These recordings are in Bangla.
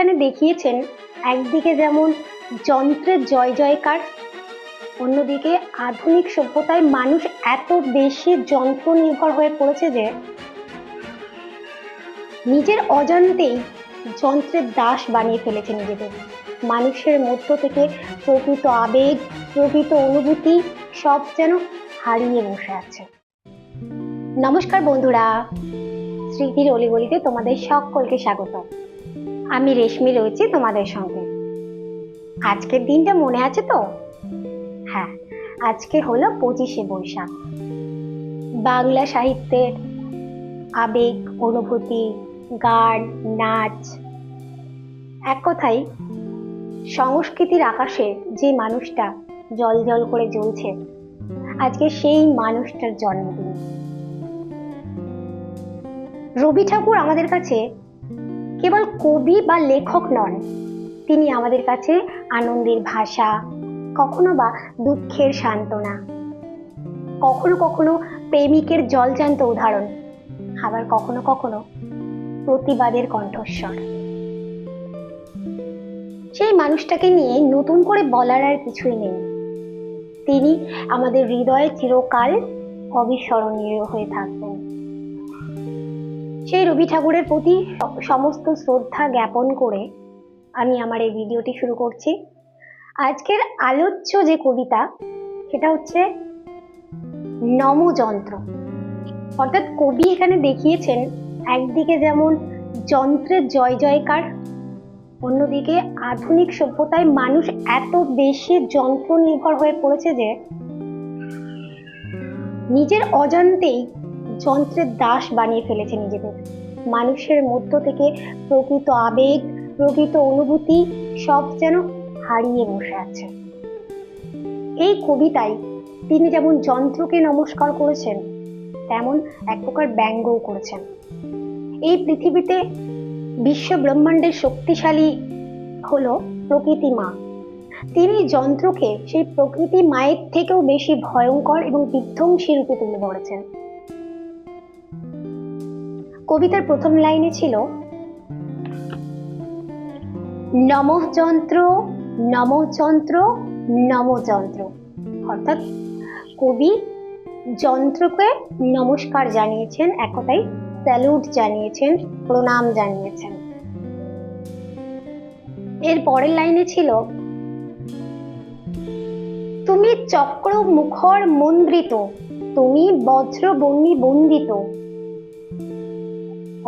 এখানে দেখিয়েছেন একদিকে যেমন যন্ত্রের জয় জয়কার, অন্যদিকে আধুনিক সভ্যতায় মানুষ এত বেশি যন্ত্র নির্ভর হয়ে পড়েছে যে নিজের অজান্তেই যন্ত্রের দাস বানিয়ে ফেলেছে নিজেদের। মানুষের মধ্য থেকে প্রকৃত আবেগ, প্রকৃত অনুভূতি সব যেন হারিয়ে বসে আছে। নমস্কার বন্ধুরা, স্মৃতির অলিগলিতে তোমাদের সকলকে স্বাগত। আমি রেশমি রয়েছি তোমাদের সঙ্গে। আজকের দিনটা মনে আছে তো? হ্যাঁ, আজকে হলো 25শে বৈশাখ। বাংলা সাহিত্যের আবেগ, অনুভূতি, গান, নাচ, এক কথায় সংস্কৃতির আকাশে যে মানুষটা জল জল করে জ্বলছে, আজকে সেই মানুষটার জন্মদিন। রবি ঠাকুর আমাদের কাছে কেবল কবি বা লেখক নন, তিনি আমাদের কাছে আনন্দের ভাষা, কখনো বা দুঃখের সান্ত্বনা, কখনো কখনো প্রেমিকের জলজ্যান্ত উদাহরণ, আবার কখনো কখনো প্রতিবাদের কণ্ঠস্বর। সেই মানুষটাকে নিয়ে নতুন করে বলার আর কিছুই নেই। তিনি আমাদের হৃদয়ে চিরকাল অবিস্মরণীয় হয়ে থাকবেন। সেই রবি ঠাকুরের প্রতি সমস্ত শ্রদ্ধা জ্ঞাপন করে আমি আমার এই ভিডিওটি শুরু করছি। আজকের আলোচ্য যে কবিতা, সেটা হচ্ছে নমযন্ত্র। অর্থাৎ কবি এখানে দেখিয়েছেন একদিকে যেমন যন্ত্রের জয় জয়কার, অন্যদিকে আধুনিক সভ্যতায় মানুষ এত বেশি যন্ত্র নির্ভর হয়ে পড়েছে যে নিজের অজান্তেই যন্ত্রের দাস বানিয়ে ফেলেছে নিজেদের। মানুষের মধ্য থেকে প্রকৃত আবেগ, প্রকৃত অনুভূতি সব যেন হারিয়ে বসে আছে। এই কবিতায় তিনি যেমন যন্ত্রকে নমস্কার করেছেন, তেমন এক প্রকার ব্যঙ্গও করেছেন। এই পৃথিবীতে বিশ্ব ব্রহ্মাণ্ডের শক্তিশালী হলো প্রকৃতি মা। তিনি যন্ত্রকে সেই প্রকৃতি মায়ের থেকেও বেশি ভয়ঙ্কর এবং বিধ্বংসী রূপে তুলে ধরেছেন। কবিতার প্রথম লাইনে ছিল নমঃ যন্ত্র, নমঃ যন্ত্র, নমঃ যন্ত্র। অর্থাৎ কবি যন্ত্রকে নমস্কার জানিয়েছেন, এক কথায় স্যালুট জানিয়েছেন, প্রণাম জানিয়েছেন। এর পরের লাইনে ছিল তুমি চক্র মুখর মন্দ্রিত, তুমি বজ্র বন্যী বন্দিত।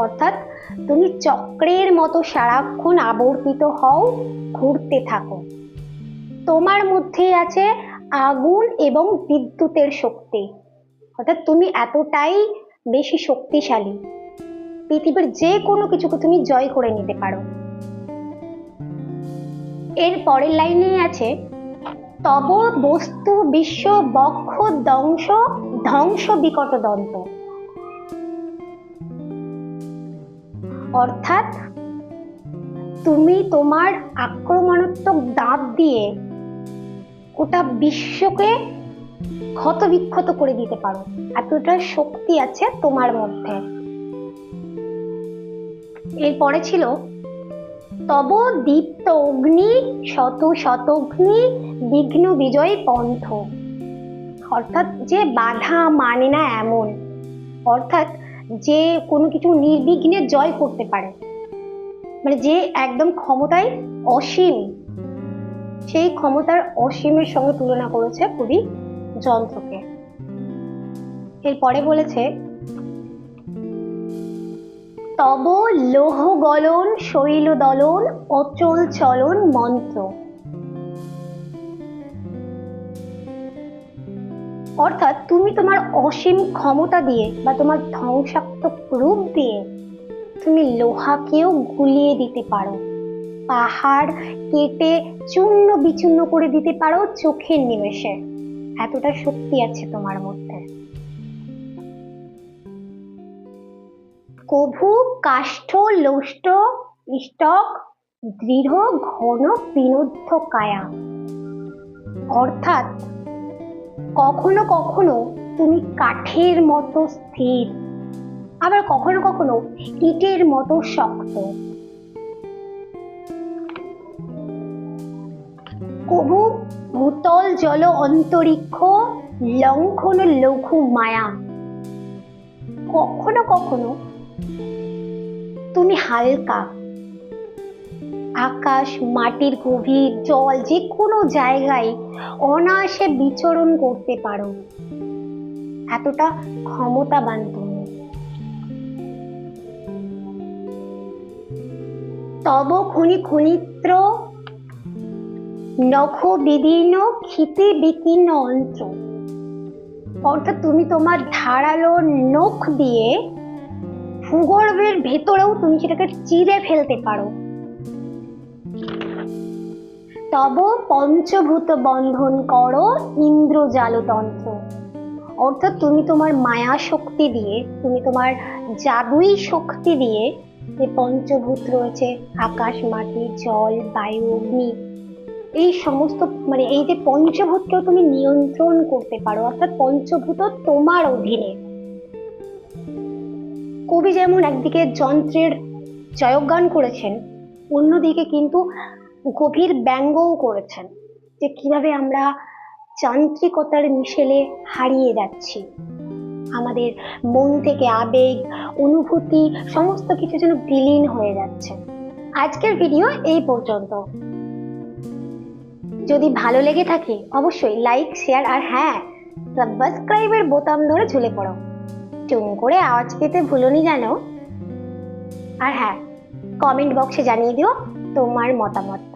অর্থাৎ তুমি চক্রের মতো সারাক্ষণ আবর্তিত হও, ঘুরতে থাকো। তোমার মধ্যে আছে আগুন এবং বিদ্যুতের শক্তি। অর্থাৎ তুমি এতটাই বেশি শক্তিশালী, পৃথিবীর যে কোনো কিছুকে তুমি জয় করে নিতে পারো। এর পরের লাইনে আছে তব বস্তু বিশ্ব বক্ষ দংশ ধ্বংস বিকট দন্ত। অর্থাৎ তুমি তোমার আক্রমণাত্মক দাঁত দিয়ে গোটা বিশ্বকে ক্ষতবিক্ষত করে দিতে পারো, এতটা শক্তি আছে তোমার মধ্যে। এরপরে ছিল তব দীপ্ত অগ্নি শত শতগ্নি বিঘ্ন বিজয় পন্থ। অর্থাৎ যে বাধা মানে না এমন, অর্থাৎ যে কোনো কিছু নির্বিঘ্নে জয় করতে পারে, মানে যে একদম ক্ষমতায় অসীম, সেই ক্ষমতার অসীমের সঙ্গে তুলনা করেছে কবি যন্ত্রকে। এরপরে বলেছে তব লোহ গলন শৈল দলন অচল চলন মন্ত্র। অর্থাৎ তুমি তোমার অসীম ক্ষমতা দিয়ে বা তোমার ধ্বংসাত্মক রূপ দিয়ে তুমি লোহাকেও গুলিয়ে দিতে পারো, পাহাড় কেটে চূর্ণ বিচূর্ণ করে দিতে পারো চোখের নিমেষে, এতটা শক্তি আছে তোমার মধ্যে। কভু কাষ্ঠ লোষ্ট ইষ্টক দৃঢ় ঘন বিনুদ্ধ কায়া। অর্থাৎ কখনো কখনো তুমি কাঠের মতো স্থির, আবার কখনো কখনো ইটের মতো শক্ত। কভু ভূতল জল অন্তরিক্ষ লঙ্ঘন লঘু মায়া। কখনো কখনো তুমি হালকা, আকাশ, মাটির গভীর, জল, যে কোনো জায়গায় অনায়াসে বিচরণ করতে পারো, এতটা ক্ষমতাবান তুমি। তব খনি খনিত্র নখ বিদীর্ণ ক্ষিতি বিকীর্ণ অন্ত্র। অর্থাৎ তুমি তোমার ধারালো নখ দিয়ে ভূগর্ভের ভেতরেও তুমি সেটাকে চিরে ফেলতে পারো। তব পঞ্চভূত বন্ধন করো ইন্দ্রজালতন্ত্র। অর্থাৎ তুমি তোমার মায়া শক্তি দিয়ে, তুমি তোমার জাদুই শক্তি দিয়ে যে পঞ্চভূত রয়েছে, আকাশ, মাটি, জল, বায়ু, অগ্নি, এই সমস্ত এই যে পঞ্চভূতকেও তুমি নিয়ন্ত্রণ করতে পারো। অর্থাৎ পঞ্চভূত তোমার অধীনে। কবি যেমন একদিকে যন্ত্রের জয়গান করেছেন, অন্যদিকে কিন্তু গভীর ব্যঙ্গও করেছেন যে কিভাবে আমরা যান্ত্রিকতার মিশেলে হারিয়ে যাচ্ছি। আমাদের মন থেকে আবেগ, অনুভূতি সমস্ত কিছু যেন বিলীন হয়ে যাচ্ছে। আজকের ভিডিও এই পর্যন্ত। যদি ভালো লেগে থাকে অবশ্যই লাইক, শেয়ার আর হ্যাঁ, সাবস্ক্রাইবের বোতাম ধরে ঝুলে পড়ো। টুং করে আওয়াজ পেতে ভুলোনি যেন। আর হ্যাঁ, কমেন্ট বক্সে জানিয়ে দিও তোমার মতামত।